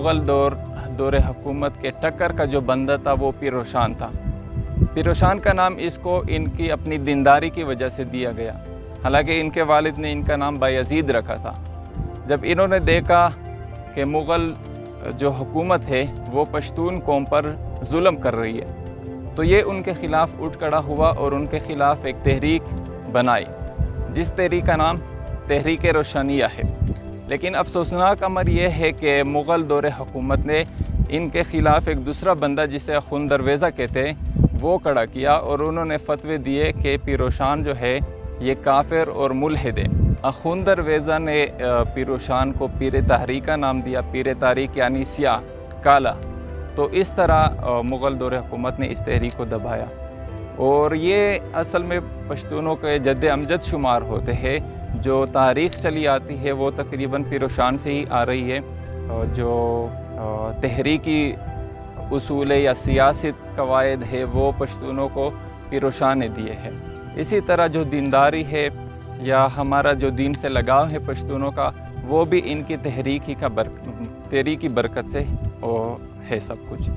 मुग़ल दौर हुकूमत के टक्कर का जो बंदा था वो पीर-ओ-शान था। पीर-ओ-शान का नाम इसको इनकी अपनी दीनदारी की वजह से दिया गया। हालांकि इनके वालिद ने इनका नाम बायज़ीद रखा था। जब इन्होंने देखा कि मुग़ल जो हुकूमत है वो पश्तून कौम पर जुल्म कर रही है, तो ये उनके ख़िलाफ़ उठ खड़ा हुआ और उनके ख़िलाफ़ एक तहरीक बनाई, जिस तहरीक का नाम तहरीक रोशनिया है। लेकिन अफसोसनाक अमर यह है कि मुग़ल दौर हुकूमत ने इनके ख़िलाफ़ एक दूसरा बंदा जिसे अख़ुन दरवेज़ा कहते हैं वो खड़ा किया और उन्होंने फतवे दिए कि पीर-ओ-शान जो है ये काफिर और मुल्हिद है। अख़ुन दरवेज़ा ने पीर-ओ-शान को पीर तहरीका नाम दिया, पीर तारीक यानी स्याह, काला। तो इस तरह मुग़ल दौर हुकूमत ने इस तहरीक को दबाया और ये असल में पश्तूनों के जद्द अमजद शुमार होते हैं। जो तारीख़ चली आती है वो तकरीबन पीर-ओ-शान से ही आ रही है। जो तहरीकी उसूल या सियासी कवायद है वो पश्तूनों को पीर-ओ-शान ने दिए हैं। इसी तरह जो दीनदारी है या हमारा जो दीन से लगाव है पश्तूनों का, वो भी इनकी तहरीक की बरकत से है सब कुछ।